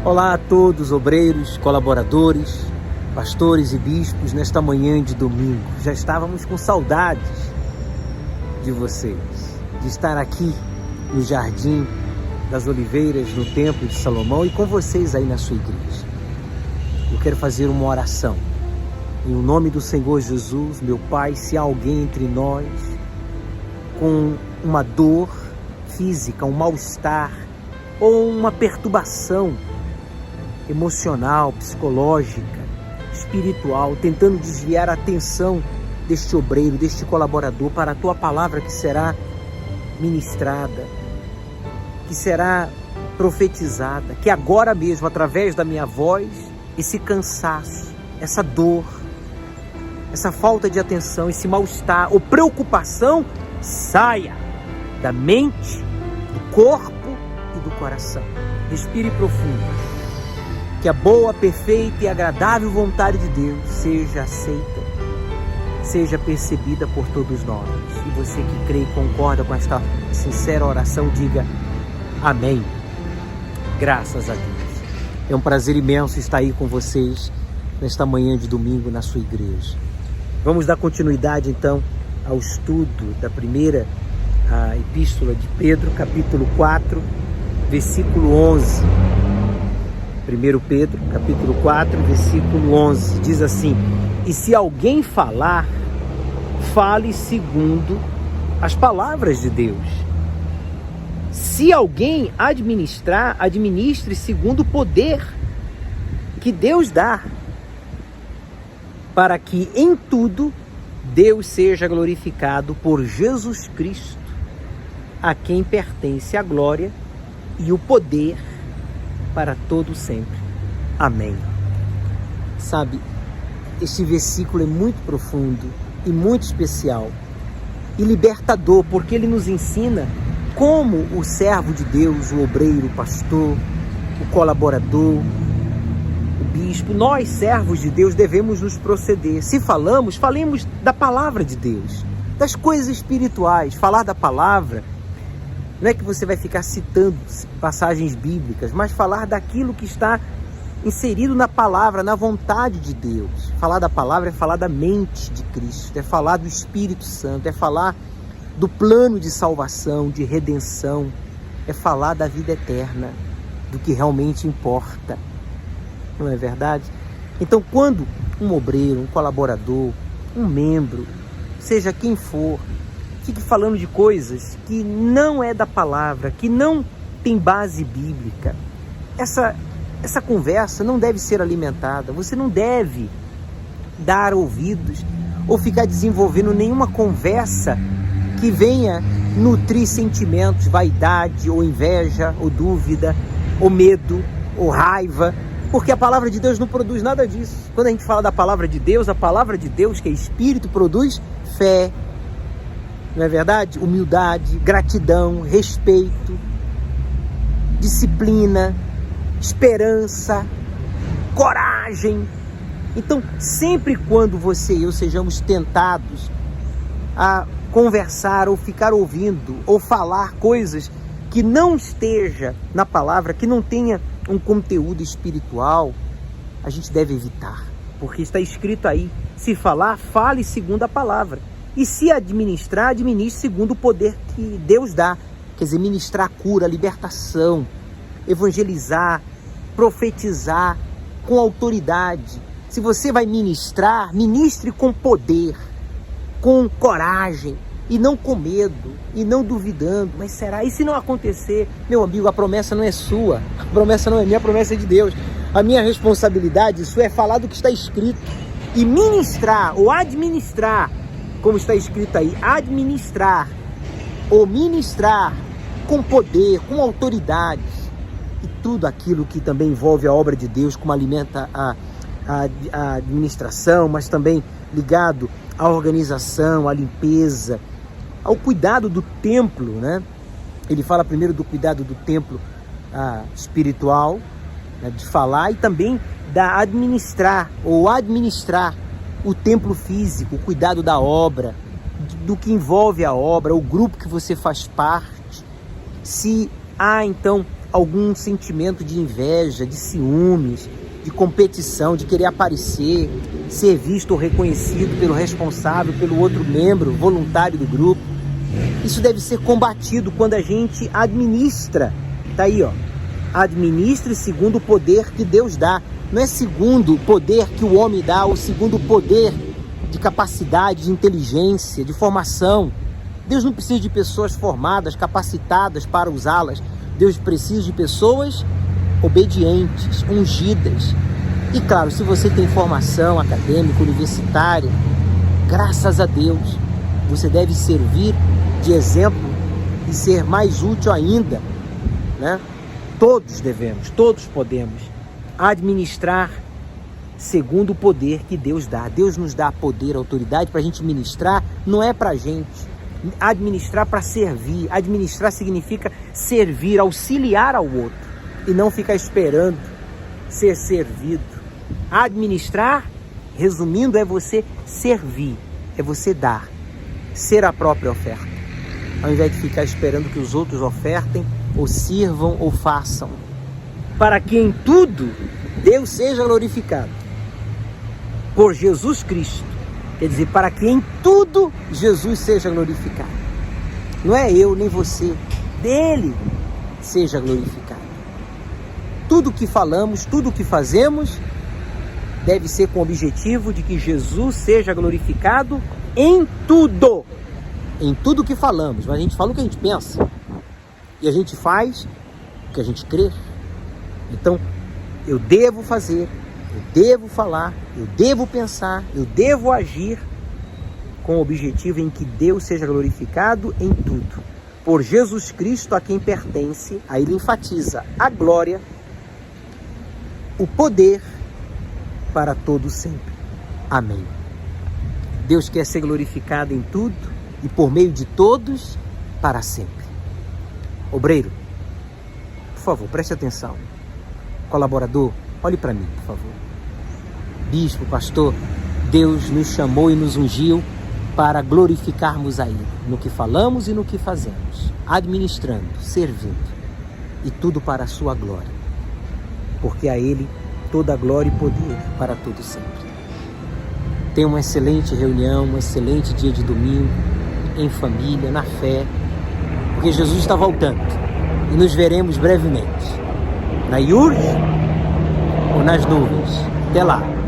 Olá a todos, obreiros, colaboradores, pastores e bispos, nesta manhã de domingo. Já estávamos com saudades de vocês, de estar aqui no Jardim das Oliveiras, no Templo de Salomão e com vocês aí na sua igreja. Eu quero fazer uma oração. Em nome do Senhor Jesus, meu Pai, se há alguém entre nós com uma dor física, um mal-estar ou uma perturbação emocional, psicológica, espiritual, tentando desviar a atenção deste obreiro, deste colaborador para a Tua palavra que será ministrada, que será profetizada, que agora mesmo, através da minha voz, esse cansaço, essa dor, essa falta de atenção, esse mal-estar ou preocupação saia da mente, do corpo e do coração. Respire profundo. Que a boa, perfeita e agradável vontade de Deus seja aceita, seja percebida por todos nós. E você que crê e concorda com esta sincera oração, diga amém. Graças a Deus. É um prazer imenso estar aí com vocês nesta manhã de domingo na sua igreja. Vamos dar continuidade então ao estudo da primeira epístola de Pedro, capítulo 4, versículo 11. 1 Pedro, capítulo 4, versículo 11, diz assim: e se alguém falar, fale segundo as palavras de Deus. Se alguém administrar, administre segundo o poder que Deus dá, para que em tudo Deus seja glorificado por Jesus Cristo, a quem pertence a glória e o poder para todo sempre. Amém. Sabe, este versículo é muito profundo e muito especial e libertador, porque ele nos ensina como o servo de Deus, o obreiro, o pastor, o colaborador, o bispo, nós servos de Deus devemos nos proceder. Se falamos da palavra de Deus, das coisas espirituais. Falar da palavra não é que você vai ficar citando passagens bíblicas, mas falar daquilo que está inserido na palavra, na vontade de Deus. Falar da palavra é falar da mente de Cristo, é falar do Espírito Santo, é falar do plano de salvação, de redenção, é falar da vida eterna, do que realmente importa. Não é verdade? Então, quando um obreiro, um colaborador, um membro, seja quem for, fique falando de coisas que não é da palavra, que não tem base bíblica, essa conversa não deve ser alimentada. Você não deve dar ouvidos ou ficar desenvolvendo nenhuma conversa que venha nutrir sentimentos, vaidade, ou inveja, ou dúvida, ou medo, ou raiva, porque a palavra de Deus não produz nada disso. Quando a gente fala da palavra de Deus, a palavra de Deus, que é Espírito, produz fé, não é verdade? Humildade, gratidão, respeito, disciplina, esperança, coragem. Então, sempre quando você e eu sejamos tentados a conversar ou ficar ouvindo ou falar coisas que não esteja na palavra, que não tenha um conteúdo espiritual, a gente deve evitar, porque está escrito aí: se falar, fale segundo a palavra. E se administrar, administre segundo o poder que Deus dá. Quer dizer, ministrar cura, libertação, evangelizar, profetizar com autoridade. Se você vai ministrar, ministre com poder, com coragem, e não com medo, e não duvidando. Mas será? E se não acontecer? Meu amigo, a promessa não é sua, a promessa não é minha, a promessa é de Deus. A minha responsabilidade, isso é falar do que está escrito e ministrar ou administrar, como está escrito aí, administrar ou ministrar com poder, com autoridade, e tudo aquilo que também envolve a obra de Deus, como alimenta a administração, mas também ligado à organização, à limpeza, ao cuidado do templo, né? Ele fala primeiro do cuidado do templo espiritual, né, de falar, e também da administrar o templo físico, o cuidado da obra, do que envolve a obra, o grupo que você faz parte. Se há então algum sentimento de inveja, de ciúmes, de competição, de querer aparecer, ser visto ou reconhecido pelo responsável, pelo outro membro voluntário do grupo. Isso deve ser combatido quando a gente administra. Tá aí, ó. Administre segundo o poder que Deus dá. Não é segundo o poder que o homem dá, ou segundo o poder de capacidade, de inteligência, de formação. Deus não precisa de pessoas formadas, capacitadas para usá-las. Deus precisa de pessoas obedientes, ungidas. E claro, se você tem formação acadêmica, universitária, graças a Deus, você deve servir de exemplo e ser mais útil ainda, né? Todos devemos, todos podemos administrar segundo o poder que Deus dá. Deus nos dá poder, autoridade para a gente ministrar, não é para a gente. Administrar para servir. Administrar significa servir, auxiliar ao outro e não ficar esperando ser servido. Administrar, resumindo, é você servir, é você dar, ser a própria oferta, ao invés de ficar esperando que os outros ofertem, ou sirvam, ou façam. Para que em tudo Deus seja glorificado por Jesus Cristo. Quer dizer, para que em tudo Jesus seja glorificado. Não é eu nem você, dele seja glorificado. Tudo que falamos, tudo que fazemos deve ser com o objetivo de que Jesus seja glorificado em tudo. Em tudo que falamos, mas a gente fala o que a gente pensa. E a gente faz o que a gente crê. Então, eu devo fazer, eu devo falar, eu devo pensar, eu devo agir com o objetivo em que Deus seja glorificado em tudo. Por Jesus Cristo, a quem pertence, aí ele enfatiza a glória, o poder para todo sempre. Amém. Deus quer ser glorificado em tudo e por meio de todos para sempre. Obreiro, por favor, preste atenção. Colaborador, olhe para mim, por favor. Bispo, pastor, Deus nos chamou e nos ungiu para glorificarmos a Ele no que falamos e no que fazemos, administrando, servindo, e tudo para a sua glória, porque a Ele toda a glória e poder para todo sempre. Tenha uma excelente reunião, um excelente dia de domingo, em família, na fé, porque Jesus está voltando e nos veremos brevemente, na IURJ ou nas nuvens. Até lá!